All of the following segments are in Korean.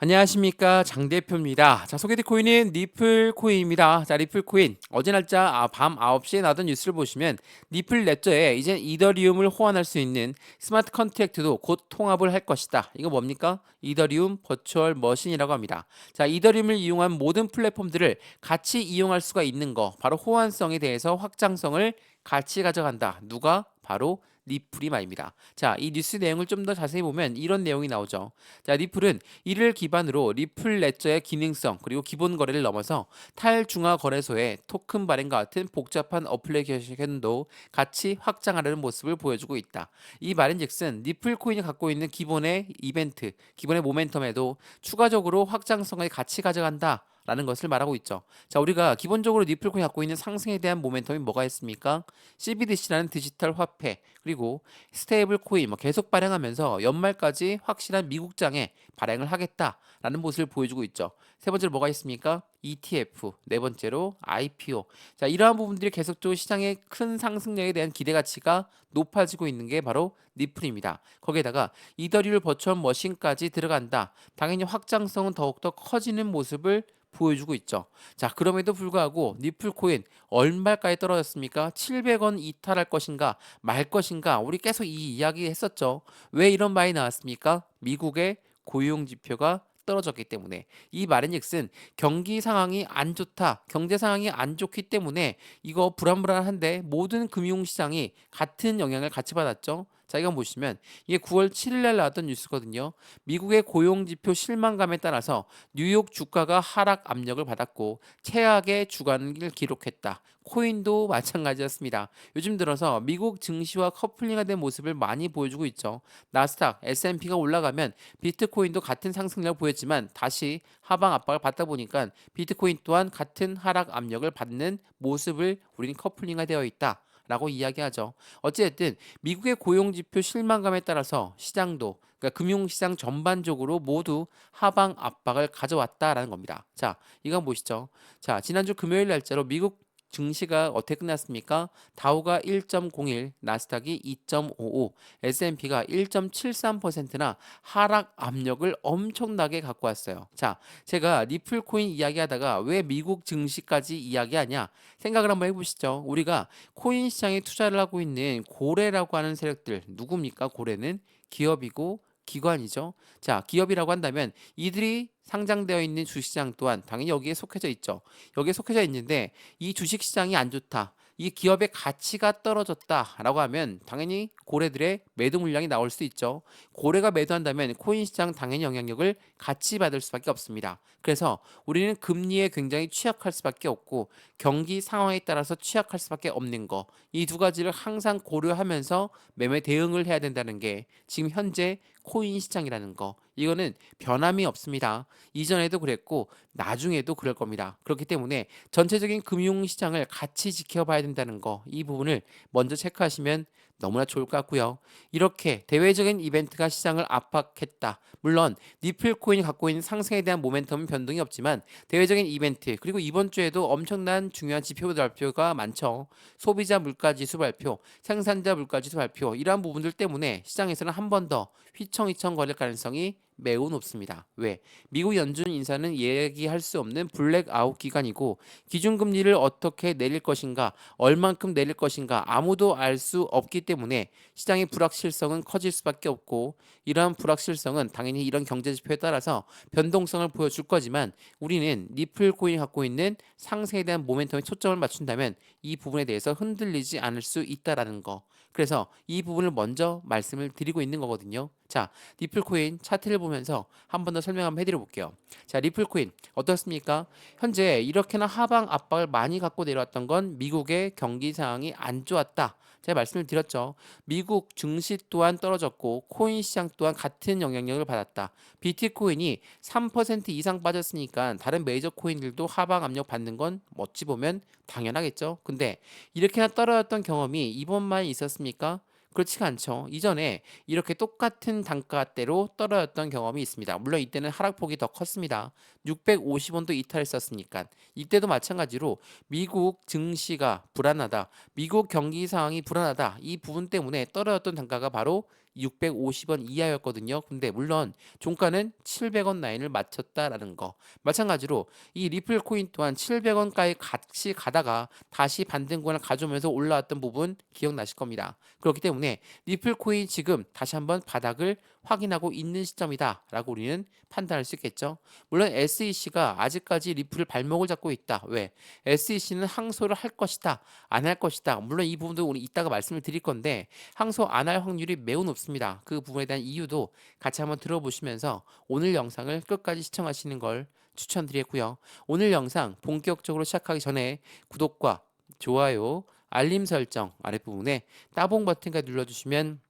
안녕하십니까, 장 대표입니다. 자, 소개될 코인은 리플 코인입니다. 자, 리플 코인 어제 날짜 밤 9시에 나왔던 뉴스를 보시면 리플 랩저에 이제 이더리움을 호환할 수 있는 스마트 컨트랙트도 곧 통합을 할 것이다. 이거 뭡니까? 이더리움 버추얼 머신이라고 합니다. 자, 이더리움을 이용한 모든 플랫폼들을 같이 이용할 수가 있는 거, 바로 호환성에 대해서 확장성을 같이 가져간다. 누가? 바로 리플이 말입니다. 자, 이 뉴스 내용을 좀 더 자세히 보면 이런 내용이 나오죠. 자, 리플은 이를 기반으로 리플 레저의 기능성 그리고 기본 거래를 넘어서 탈중앙 거래소의 토큰 발행과 같은 복잡한 어플리케이션도 같이 확장하려는 모습을 보여주고 있다. 이 말인즉슨 리플 코인이 갖고 있는 기본의 이벤트, 기본의 모멘텀에도 추가적으로 확장성을 같이 가져간다. 라는 것을 말하고 있죠. 자, 우리가 기본적으로 리플코인이 갖고 있는 상승에 대한 모멘텀이 뭐가 있습니까? CBDC라는 디지털 화폐, 그리고 스테이블 코인 계속 발행하면서 연말까지 확실한 미국장에 발행을 하겠다라는 모습을 보여주고 있죠. 세 번째로 뭐가 있습니까? ETF, 네 번째로 IPO. 자, 이러한 부분들이 계속적으로 시장의 큰 상승력에 대한 기대 가치가 높아지고 있는 게 바로 리플입니다. 거기에다가 이더리움 버추얼 머신까지 들어간다. 당연히 확장성은 더욱더 커지는 모습을 보여주고 있죠. 자, 그럼에도 불구하고 리플 코인 얼마까지 떨어졌습니까? 700원 이탈할 것인가 말 것인가, 우리 계속 이 이야기 했었죠. 왜 이런 말이 나왔습니까? 미국의 고용 지표가 떨어졌기 때문에. 이 말인즉슨 경기 상황이 안 좋다, 경제 상황이 안 좋기 때문에 이거 불안불안한데 모든 금융시장이 같은 영향을 같이 받았죠. 자, 이거 보시면 이게 9월 7일 날 나왔던 뉴스거든요. 미국의 고용지표 실망감에 따라서 뉴욕 주가가 하락 압력을 받았고 최악의 주간을 기록했다. 코인도 마찬가지였습니다. 요즘 들어서 미국 증시와 커플링화 된 모습을 많이 보여주고 있죠. 나스닥, S&P가 올라가면 비트코인도 같은 상승력을 보였지만 다시 하방 압박을 받다 보니까 비트코인 또한 같은 하락 압력을 받는 모습을 우리는 커플링화 되어 있다. 라고 이야기하죠. 어찌됐든 미국의 고용지표 실망감에 따라서 시장도, 그러니까 금융시장 전반적으로 모두 하방 압박을 가져왔다라는 겁니다. 자, 이거 한번 보시죠. 자, 지난주 금요일 날짜로 미국 증시가 어떻게 끝났습니까? 다우가 1.01, 나스닥이 2.55, S&P가 1.73%나 하락 압력을 엄청나게 갖고 왔어요. 자, 제가 리플 코인 이야기하다가 왜 미국 증시까지 이야기하냐 생각을 한번 해보시죠. 우리가 코인 시장에 투자를 하고 있는 고래라고 하는 세력들 누굽니까? 고래는 기업이고 기관이죠. 자, 기업이라고 한다면 이들이 상장되어 있는 주식시장 또한 당연히 여기에 속해져 있죠. 여기에 속해져 있는데 이 주식시장이 안 좋다, 이 기업의 가치가 떨어졌다라고 하면 당연히 고래들의 매도 물량이 나올 수 있죠. 고래가 매도한다면 코인 시장 당연히 영향력을 같이 받을 수밖에 없습니다. 그래서 우리는 금리에 굉장히 취약할 수밖에 없고 경기 상황에 따라서 취약할 수밖에 없는 거, 이 두 가지를 항상 고려하면서 매매 대응을 해야 된다는 게 지금 현재 코인 시장이라는 거, 이거는 변함이 없습니다. 이전에도 그랬고 나중에도 그럴 겁니다. 그렇기 때문에 전체적인 금융 시장을 같이 지켜봐야 된다는 거, 이 부분을 먼저 체크하시면 너무나 좋을 것 같고요. 이렇게 대외적인 이벤트가 시장을 압박했다. 물론 리플 코인이 갖고 있는 상승에 대한 모멘텀은 변동이 없지만 대외적인 이벤트, 그리고 이번 주에도 엄청난 중요한 지표 발표가 많죠. 소비자 물가 지수 발표, 생산자 물가 지수 발표, 이러한 부분들 때문에 시장에서는 한 번 더 휘청휘청 거릴 가능성이 매우 높습니다. 왜? 미국 연준 인사는 얘기할 수 없는 블랙아웃 기간이고 기준금리를 어떻게 내릴 것인가, 얼만큼 내릴 것인가 아무도 알 수 없기 때문에 시장의 불확실성은 커질 수밖에 없고, 이러한 불확실성은 당연히 이런 경제 지표에 따라서 변동성을 보여줄 거지만 우리는 리플 코인이 갖고 있는 상승에 대한 모멘텀에 초점을 맞춘다면 이 부분에 대해서 흔들리지 않을 수 있다라는 거. 그래서 이 부분을 먼저 말씀을 드리고 있는 거거든요. 자, 리플코인 차트를 보면서 한 번 더 설명 한번 해드려 볼게요. 자, 리플코인 어떻습니까? 현재 이렇게나 하방 압박을 많이 갖고 내려왔던 건 미국의 경기 상황이 안 좋았다. 제가 말씀을 드렸죠. 미국 증시 또한 떨어졌고 코인 시장 또한 같은 영향력을 받았다. 비트코인이 3% 이상 빠졌으니까 다른 메이저 코인들도 하방 압력 받는 건 어찌 보면 당연하겠죠. 근데 이렇게나 떨어졌던 경험이 이번만 있었습니까? 그렇지가 않죠. 이전에 이렇게 똑같은 단가대로 떨어졌던 경험이 있습니다. 물론 이때는 하락폭이 더 컸습니다. 650원도 이탈했었으니까. 이때도 마찬가지로 미국 증시가 불안하다, 미국 경기 상황이 불안하다, 이 부분 때문에 떨어졌던 단가가 바로 650원 이하였거든요. 근데 물론 종가는 700원 라인을 맞췄다라는 거. 마찬가지로 이 리플 코인 또한 700원까지 같이 가다가 다시 반등 구간을 가져오면서 올라왔던 부분 기억나실 겁니다. 그렇기 때문에 리플 코인 지금 다시 한번 바닥을 확인하고 있는 시점이다라고 우리는 판단할 수 있겠죠. 물론 SEC가 아직까지 리플을 발목을 잡고 있다. 왜? SEC는 항소를 할 것이다. 안 할 것이다. 물론 이 부분도 우리 이따가 말씀을 드릴 건데 항소 안 할 확률이 매우 높습니다. 그 부분에 대한 이유도 같이 한번 들어보시면서 오늘 영상을 끝까지 시청하시는 걸 추천드리고요. 오늘 영상 본격적으로 시작하기 전에 구독과 좋아요, 알림 설정 아랫부분에 따봉 버튼까지 눌러주시면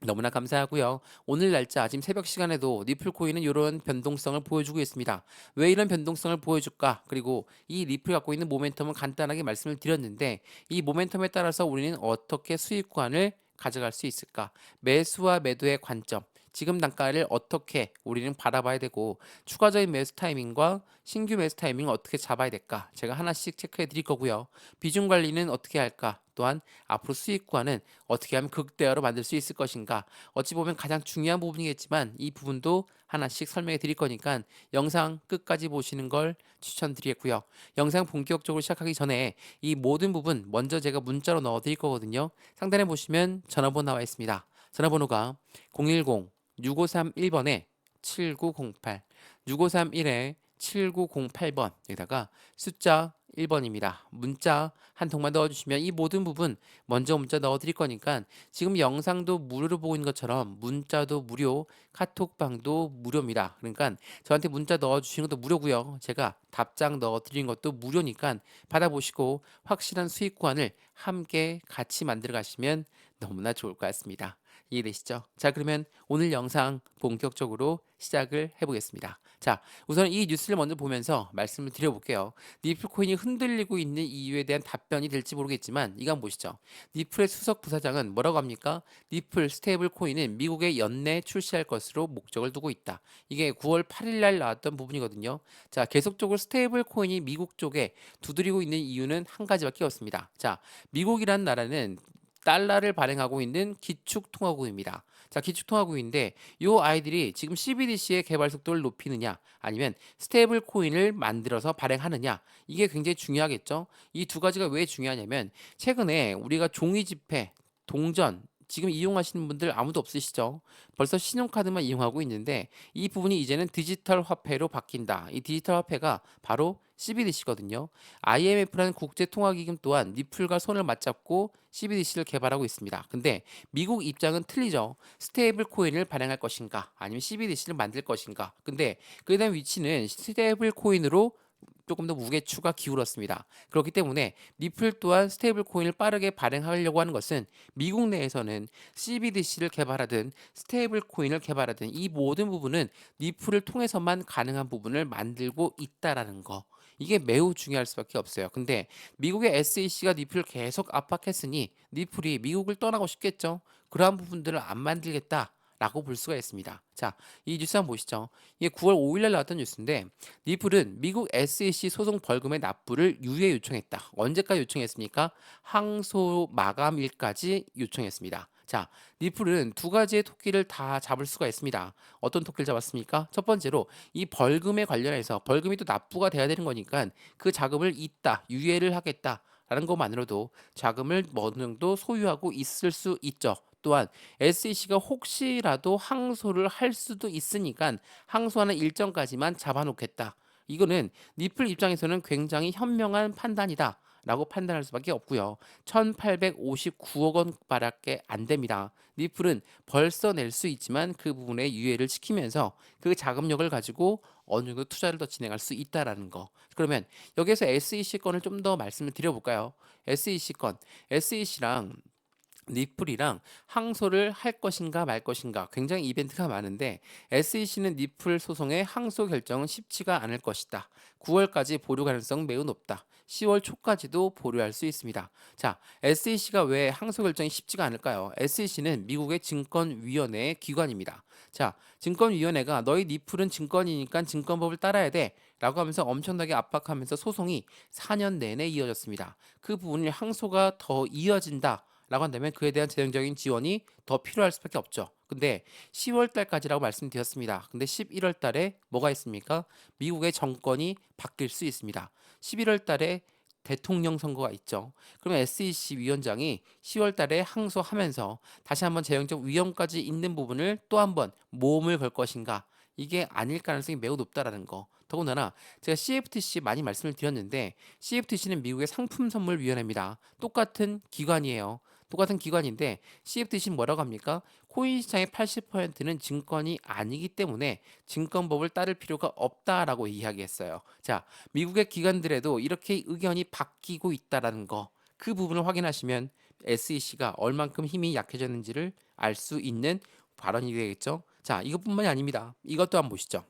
너무나 감사하고요. 오늘 날짜 지금 새벽 시간에도 리플 코인은 이런 변동성을 보여주고 있습니다. 왜 이런 변동성을 보여줄까? 그리고 이 리플이 갖고 있는 모멘텀을 간단하게 말씀을 드렸는데 이 모멘텀에 따라서 우리는 어떻게 수익 구간을 가져갈 수 있을까? 매수와 매도의 관점. 지금 단가를 어떻게 우리는 바라봐야 되고 추가적인 매수 타이밍과 신규 매수 타이밍을 어떻게 잡아야 될까? 제가 하나씩 체크해 드릴 거고요. 비중 관리는 어떻게 할까? 또한 앞으로 수익 구간은 어떻게 하면 극대화로 만들 수 있을 것인가? 어찌 보면 가장 중요한 부분이겠지만 이 부분도 하나씩 설명해 드릴 거니까 영상 끝까지 보시는 걸 추천드리겠고요. 영상 본격적으로 시작하기 전에 이 모든 부분 먼저 제가 문자로 넣어 드릴 거거든요. 상단에 보시면 전화번호 나와 있습니다. 전화번호가 010-6531번에 7908 6531에 7908번 여기다가 숫자 1번입니다. 문자 한 통만 넣어주시면 이 모든 부분 먼저 문자 넣어드릴 거니까 지금 영상도 무료로 보고 있는 것처럼 문자도 무료, 카톡방도 무료입니다. 그러니까 저한테 문자 넣어주시는 것도 무료고요. 제가 답장 넣어드리는 것도 무료니까 받아보시고 확실한 수익 구간을 함께 같이 만들어 가시면 너무나 좋을 것 같습니다. 이해되시죠? 자, 그러면 오늘 영상 본격적으로 시작을 해보겠습니다. 자, 우선 이 뉴스를 먼저 보면서 말씀을 드려볼게요. 니플 코인이 흔들리고 있는 이유에 대한 답변이 될지 모르겠지만 이거 한번 보시죠. 니플의 수석 부사장은 뭐라고 합니까? 니플 스테이블 코인은 미국에 연내 출시할 것으로 목적을 두고 있다. 이게 9월 8일 날 나왔던 부분이거든요. 자, 계속적으로 스테이블 코인이 미국 쪽에 두드리고 있는 이유는 한 가지밖에 없습니다. 자, 미국이란 나라는 달러를 발행하고 있는 기축통화국입니다. 자, 기축통화국인데 이 아이들이 지금 CBDC의 개발 속도를 높이느냐 아니면 스테이블 코인을 만들어서 발행하느냐 이게 굉장히 중요하겠죠. 이 두 가지가 왜 중요하냐면 최근에 우리가 종이 지폐, 동전 지금 이용하시는 분들 아무도 없으시죠? 벌써 신용카드만 이용하고 있는데 이 부분이 이제는 디지털 화폐로 바뀐다. 이 디지털 화폐가 바로 CBDC거든요. IMF라는 국제통화기금 또한 니플과 손을 맞잡고 CBDC를 개발하고 있습니다. 근데 미국 입장은 틀리죠. 스테이블 코인을 발행할 것인가 아니면 CBDC를 만들 것인가. 근데 그에 대한 위치는 스테이블 코인으로 조금 더 무게추가 기울었습니다. 그렇기 때문에 니플 또한 스테이블 코인을 빠르게 발행하려고 하는 것은 미국 내에서는 CBDC를 개발하든 스테이블 코인을 개발하든 이 모든 부분은 니플을 통해서만 가능한 부분을 만들고 있다라는 거. 이게 매우 중요할 수밖에 없어요. 근데 미국의 SEC가 니플을 계속 압박했으니 니플이 미국을 떠나고 싶겠죠. 그러한 부분들을 안 만들겠다. 라고 볼 수가 있습니다. 자, 이 뉴스 한번 보시죠. 이게 9월 5일 날 나왔던 뉴스인데 니플은 미국 SEC 소송 벌금의 납부를 유예 요청했다. 언제까지 요청했습니까? 항소 마감일까지 요청했습니다. 자, 니플은 두 가지의 토끼를 다 잡을 수가 있습니다. 어떤 토끼를 잡았습니까? 첫 번째로 이 벌금에 관련해서 벌금이 또 납부가 돼야 되는 거니까 그 자금을 잇다, 유예를 하겠다. 라는 것만으로도 자금을 어느 정도 소유하고 있을 수 있죠. 또한 SEC가 혹시라도 항소를 할 수도 있으니까 항소하는 일정까지만 잡아놓겠다. 이거는 니플 입장에서는 굉장히 현명한 판단이다. 라고 판단할 수밖에 없고요. 1859억 원밖에 안 됩니다. 니플은 벌써 낼 수 있지만 그 부분에 유예를 시키면서 그 자금력을 가지고 어느 정도 투자를 더 진행할 수 있다라는 거. 그러면 여기서 SEC 건을 좀 더 말씀을 드려볼까요? SEC 건, SEC랑 니플이랑 항소를 할 것인가 말 것인가 굉장히 이벤트가 많은데 SEC는 니플 소송의 항소 결정은 쉽지가 않을 것이다. 9월까지 보류 가능성 매우 높다. 10월 초까지도 보류할 수 있습니다. 자, SEC가 왜 항소 결정이 쉽지가 않을까요? SEC는 미국의 증권위원회의 기관입니다. 자, 증권위원회가 너희 니플은 증권이니까 증권법을 따라야 돼. 라고 하면서 엄청나게 압박하면서 소송이 4년 내내 이어졌습니다. 그 부분이 항소가 더 이어진다. 라고 한다면 그에 대한 재정적인 지원이 더 필요할 수밖에 없죠. 근데 10월 달까지라고 말씀드렸습니다. 근데 11월 달에 뭐가 있습니까? 미국의 정권이 바뀔 수 있습니다. 11월 달에 대통령 선거가 있죠. 그러면 SEC 위원장이 10월 달에 항소하면서 다시 한번 재정적 위험까지 있는 부분을 또 한번 모험을 걸 것인가? 이게 아닐 가능성이 매우 높다라는 거. 더군다나 제가 CFTC 많이 말씀을 드렸는데 CFTC는 미국의 상품선물위원회입니다. 똑같은 기관이에요. 똑같은 기관인데 CFTC는 뭐라고 합니까? 코인 시장의 80%는 증권이 아니기 때문에 증권법을 따를 필요가 없다라고 이야기했어요. 자, 미국의 기관들에도 이렇게 의견이 바뀌고 있다라는 거. 그 부분을 확인하시면 SEC가 얼만큼 힘이 약해졌는지를 알 수 있는 발언이 되겠죠. 자, 이것뿐만이 아닙니다. 이것도 한번 보시죠.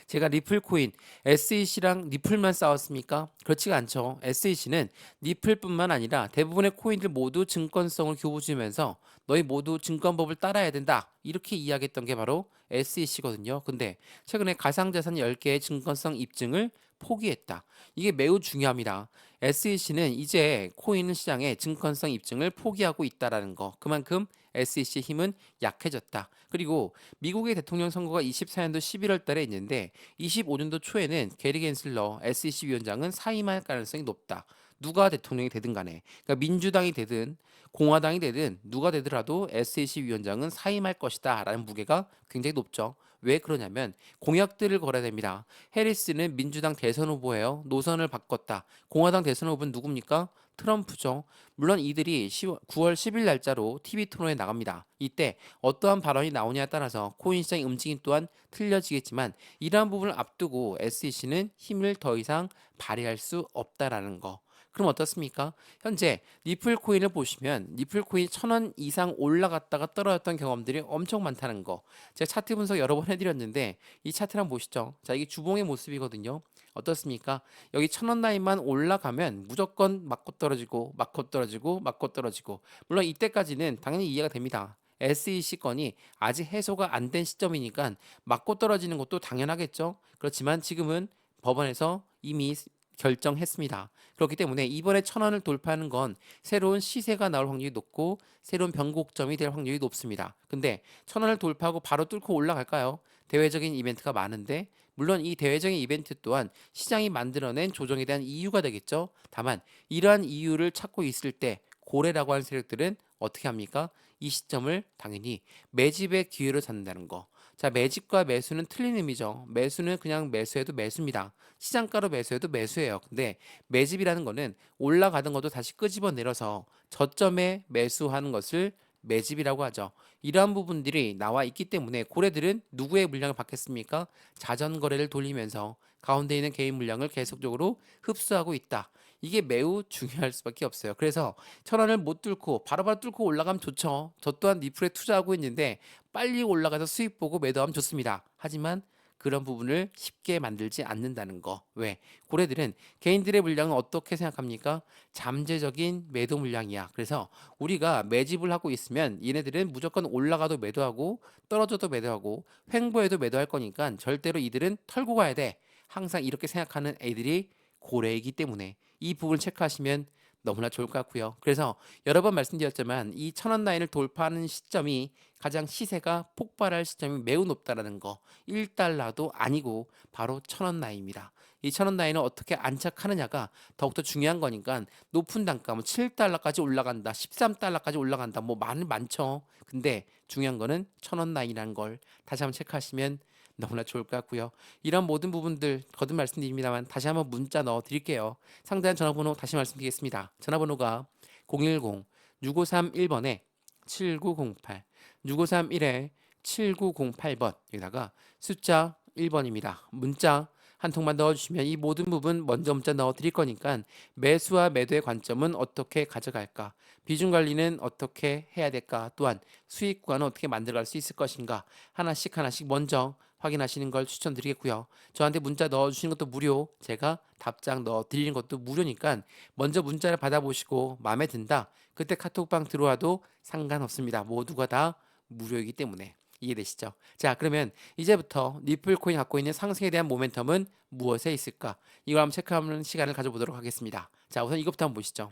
제가 리플 코인, SEC랑 리플만 싸웠습니까? 그렇지가 않죠. SEC는 리플뿐만 아니라 대부분의 코인들 모두 증권성을 교부주면서 너희 모두 증권법을 따라야 된다. 이렇게 이야기했던 게 바로 SEC거든요. 근데 최근에 가상자산 10개의 증권성 입증을 포기했다. 이게 매우 중요합니다. SEC는 이제 코인 시장의 증권성 입증을 포기하고 있다라는 거. 그만큼 SEC의 힘은 약해졌다. 그리고 미국의 대통령 선거가 24년도 11월 달에 있는데 25년도 초에는 게리 겐슬러 SEC 위원장은 사임할 가능성이 높다. 누가 대통령이 되든 간에 그러니까 민주당이 되든 공화당이 되든 누가 되더라도 SEC 위원장은 사임할 것이다 라는 무게가 굉장히 높죠. 왜 그러냐면 공약들을 걸어야 됩니다. 해리스는 민주당 대선 후보예요. 노선을 바꿨다. 공화당 대선 후보는 누굽니까? 트럼프죠. 물론 이들이 9월 10일 날짜로 TV 토론에 나갑니다. 이때 어떠한 발언이 나오냐에 따라서 코인 시장의 움직임 또한 틀려지겠지만 이러한 부분을 앞두고 SEC는 힘을 더 이상 발휘할 수 없다라는 거. 그럼 어떻습니까? 현재 리플 코인을 보시면 리플 코인 1,000원 이상 올라갔다가 떨어졌던 경험들이 엄청 많다는 거. 제가 차트 분석 여러 번 해드렸는데 이 차트를 한번 보시죠. 자, 이게 주봉의 모습이거든요. 어떻습니까? 여기 1,000원 라인만 올라가면 무조건 맞고 떨어지고 맞고 떨어지고 맞고 떨어지고 물론 이때까지는 당연히 이해가 됩니다. SEC 건이 아직 해소가 안 된 시점이니까 맞고 떨어지는 것도 당연하겠죠. 그렇지만 지금은 법원에서 이미 결정했습니다. 그렇기 때문에 이번에 1,000원을 돌파하는 건 새로운 시세가 나올 확률이 높고 새로운 변곡점이 될 확률이 높습니다. 근데 1,000원을 돌파하고 바로 뚫고 올라갈까요? 대외적인 이벤트가 많은데 물론 이 대외적인 이벤트 또한 시장이 만들어낸 조정에 대한 이유가 되겠죠. 다만 이러한 이유를 찾고 있을 때 고래라고 하는 세력들은 어떻게 합니까? 이 시점을 당연히 매집의 기회로 잡는다는 거. 자, 매집과 매수는 틀린 의미죠. 매수는 그냥 매수해도 매수입니다. 시장가로 매수해도 매수예요. 근데 매집이라는 거는 올라가던 것도 다시 끄집어 내려서 저점에 매수하는 것을 매집이라고 하죠. 이러한 부분들이 나와 있기 때문에 고래들은 누구의 물량을 받겠습니까? 자전 거래를 돌리면서 가운데 있는 개인 물량을 계속적으로 흡수하고 있다. 이게 매우 중요할 수밖에 없어요. 그래서 1,000원을 못 뚫고 바로바로 뚫고 올라가면 좋죠. 저 또한 리플에 투자하고 있는데 빨리 올라가서 수익 보고 매도하면 좋습니다. 하지만 그런 부분을 쉽게 만들지 않는다는 거. 왜? 고래들은 개인들의 물량은 어떻게 생각합니까? 잠재적인 매도 물량이야. 그래서 우리가 매집을 하고 있으면 얘네들은 무조건 올라가도 매도하고 떨어져도 매도하고 횡보해도 매도할 거니까 절대로 이들은 털고 가야 돼. 항상 이렇게 생각하는 애들이 고래이기 때문에 이 부분을 체크하시면 너무나 좋을 것 같고요. 그래서 여러 번 말씀드렸지만 이 1,000원 라인을 돌파하는 시점이 가장 시세가 폭발할 시점이 매우 높다라는 거. 1달러도 아니고 바로 1,000원 라인입니다. 이 1,000원 라인을 어떻게 안착하느냐가 더욱더 중요한 거니까 높은 단가 뭐 7달러까지 올라간다. 13달러까지 올라간다. 뭐 많죠. 근데 중요한 거는 1,000원 라인이라는 걸 다시 한번 체크하시면 너무나 좋을 것 같고요. 이런 모든 부분들 거듭 말씀드립니다만 다시 한번 문자 넣어 드릴게요. 상대한 전화번호 다시 말씀드리겠습니다. 전화번호가 010-6531번에 7908 6531에 7908번 여기다가 숫자 1번입니다. 문자 한 통만 넣어주시면 이 모든 부분 먼저 문자 넣어 드릴 거니까 매수와 매도의 관점은 어떻게 가져갈까? 비중 관리는 어떻게 해야 될까? 또한 수익 구간은 어떻게 만들어갈 수 있을 것인가? 하나씩 하나씩 먼저 확인하시는 걸 추천드리겠고요. 저한테 문자 넣어주시는 것도 무료, 제가 답장 넣어드리는 것도 무료니까 먼저 문자를 받아보시고 마음에 든다. 그때 카톡방 들어와도 상관없습니다. 모두가 다 무료이기 때문에. 이해되시죠? 자, 그러면 이제부터 리플 코인 갖고 있는 상승에 대한 모멘텀은 무엇에 있을까? 이걸 한번 체크하는 시간을 가져보도록 하겠습니다. 자, 우선 이것부터 한번 보시죠.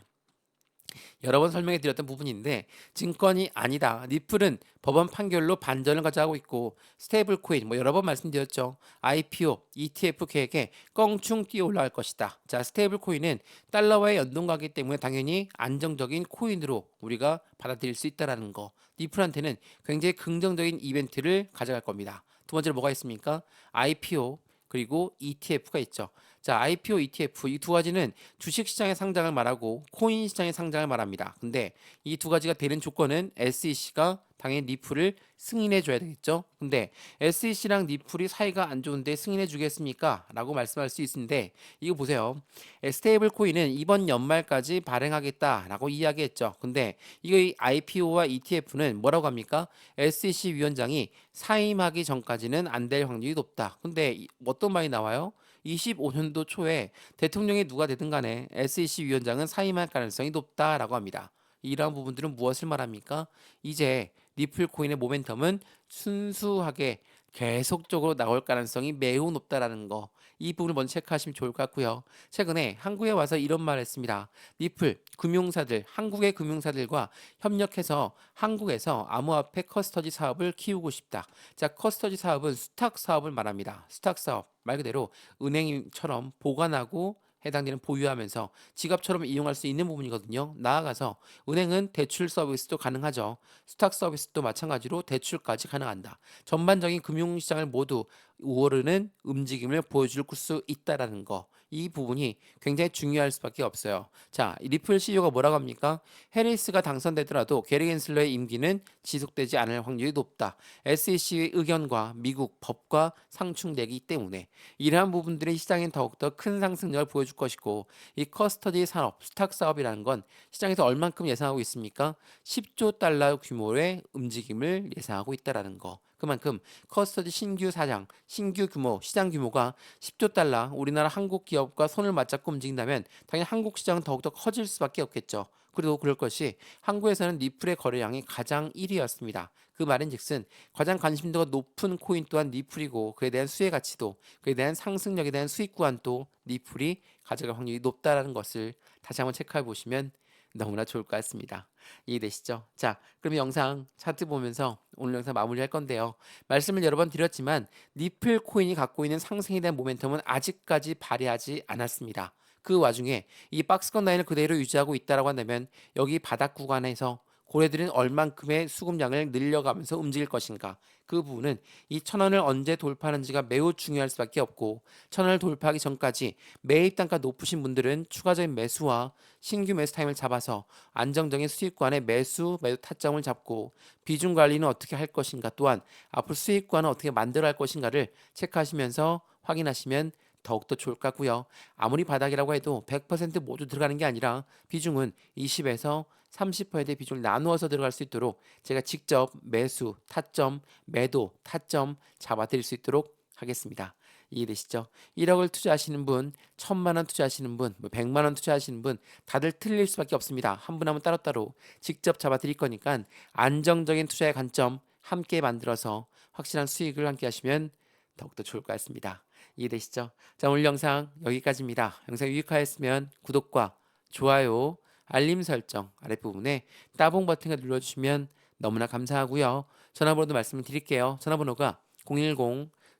여러 번 설명해 드렸던 부분인데 증권이 아니다. 리플은 법원 판결로 반전을 가져가고 있고 스테이블 코인 뭐 여러 번 말씀드렸죠. IPO, ETF 계획에 껑충 뛰어 올라갈 것이다. 자, 스테이블 코인은 달러와의 연동가기 때문에 당연히 안정적인 코인으로 우리가 받아들일 수 있다라는 거. 리플한테는 굉장히 긍정적인 이벤트를 가져갈 겁니다. 두 번째로 뭐가 있습니까? IPO 그리고 ETF가 있죠. 자, IPO, ETF 이 두 가지는 주식 시장의 상장을 말하고 코인 시장의 상장을 말합니다. 근데 이 두 가지가 되는 조건은 SEC가 당연히 리플을 승인해 줘야 되겠죠. 근데 SEC랑 리플이 사이가 안 좋은데 승인해 주겠습니까? 라고 말씀할 수 있는데 이거 보세요. 스테이블 코인은 이번 연말까지 발행하겠다라고 이야기했죠. 근데 이거 IPO와 ETF는 뭐라고 합니까? SEC 위원장이 사임하기 전까지는 안 될 확률이 높다. 근데 어떤 말이 나와요? 25년도 초에 대통령이 누가 되든 간에 SEC 위원장은 사임할 가능성이 높다라고 합니다. 이러한 부분들은 무엇을 말합니까? 이제 리플 코인의 모멘텀은 순수하게 계속적으로 나올 가능성이 매우 높다라는 거. 이 부분을 먼저 체크하시면 좋을 것 같고요. 최근에 한국에 와서 이런 말을 했습니다. 리플 금융사들, 한국의 금융사들과 협력해서 한국에서 암호화폐 커스터디 사업을 키우고 싶다. 자, 커스터디 사업은 수탁 사업을 말합니다. 수탁 사업 말 그대로 은행처럼 보관하고 해당되는 보유하면서 지갑처럼 이용할 수 있는 부분이거든요. 나아가서 은행은 대출 서비스도 가능하죠. 수탁 서비스도 마찬가지로 대출까지 가능한다. 전반적인 금융시장을 모두 우호르는 움직임을 보여줄 수 있다라는 거. 이 부분이 굉장히 중요할 수밖에 없어요. 자, 이 리플 CEO가 뭐라고 합니까? 해리스가 당선되더라도 게리 겐슬러의 임기는 지속되지 않을 확률이 높다. SEC의 의견과 미국 법과 상충되기 때문에 이러한 부분들이 시장에 더욱더 큰 상승력을 보여줄 것이고 이 커스터디 산업, 스탁 사업이라는 건 시장에서 얼만큼 예상하고 있습니까? 10조 달러 규모의 움직임을 예상하고 있다라는 거. 그만큼 커스터디 신규 사장, 신규 규모, 시장 규모가 10조 달러, 우리나라 한국 기업과 손을 맞잡고 움직인다면 당연히 한국 시장은 더욱더 커질 수밖에 없겠죠. 그리고 그럴 것이 한국에서는 리플의 거래량이 가장 1위였습니다. 그 말인즉슨 가장 관심도가 높은 코인 또한 리플이고 그에 대한 수혜 가치도 그에 대한 상승력에 대한 수익 구간도 리플이 가져갈 확률이 높다라는 것을 다시 한번 체크해 보시면 너무나 좋을 것 같습니다. 이해되시죠? 자, 그럼 영상 차트 보면서 오늘 영상 마무리할 건데요. 말씀을 여러 번 드렸지만 리플 코인이 갖고 있는 상승에 대한 모멘텀은 아직까지 발휘하지 않았습니다. 그 와중에 이 박스권 라인을 그대로 유지하고 있다라고 한다면 여기 바닥 구간에서 고래들은 얼만큼의 수급량을 늘려가면서 움직일 것인가? 그 부분은 이 1,000원을 언제 돌파하는지가 매우 중요할 수밖에 없고 1,000원을 돌파하기 전까지 매입 단가 높으신 분들은 추가적인 매수와 신규 매수 타임을 잡아서 안정적인 수익권의 매수 타점을 잡고 비중 관리는 어떻게 할 것인가 또한 앞으로 수익권은 어떻게 만들어 갈 것인가를 체크하시면서 확인하시면 더욱더 좋을 것 같고요. 아무리 바닥이라고 해도 100% 모두 들어가는 게 아니라 비중은 20에서 30%의 비중을 나누어서 들어갈 수 있도록 제가 직접 매수, 타점, 매도, 타점 잡아드릴 수 있도록 하겠습니다. 이해되시죠? 1억을 투자하시는 분, 1,000만 원 투자하시는 분, 100만 원 투자하시는 분 다들 틀릴 수밖에 없습니다. 한 분 한 분 따로따로 직접 잡아드릴 거니까 안정적인 투자의 관점 함께 만들어서 확실한 수익을 함께 하시면 더욱더 좋을 것 같습니다. 이해되시죠? 자, 오늘 영상 여기까지입니다. 영상 유익하였으면 구독과 좋아요, 알림 설정 아랫부분에 따봉 버튼을 눌러주시면 너무나 감사하고요. 전화번호도 말씀을 드릴게요. 전화번호가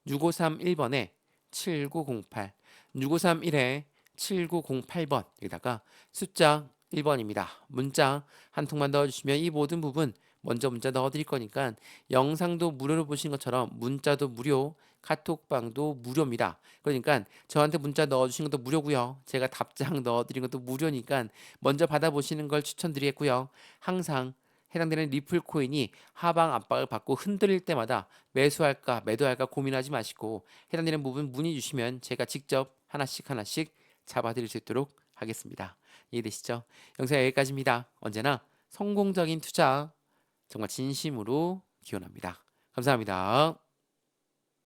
010-6531번에 7908, 6531에 7908번 여기다가 숫자 1번입니다. 문자 한 통만 넣어주시면 이 모든 부분 먼저 문자 넣어드릴 거니까 영상도 무료로 보신 것처럼 문자도 무료, 카톡방도 무료입니다. 그러니까 저한테 문자 넣어주신 것도 무료고요. 제가 답장 넣어드린 것도 무료니까 먼저 받아보시는 걸 추천드리겠고요. 항상 해당되는 리플 코인이 하방 압박을 받고 흔들릴 때마다 매수할까 매도할까 고민하지 마시고 해당되는 부분 문의 주시면 제가 직접 하나씩 하나씩 잡아드릴 수 있도록 하겠습니다. 이해되시죠? 영상 여기까지입니다. 언제나 성공적인 투자 정말 진심으로 기원합니다. 감사합니다.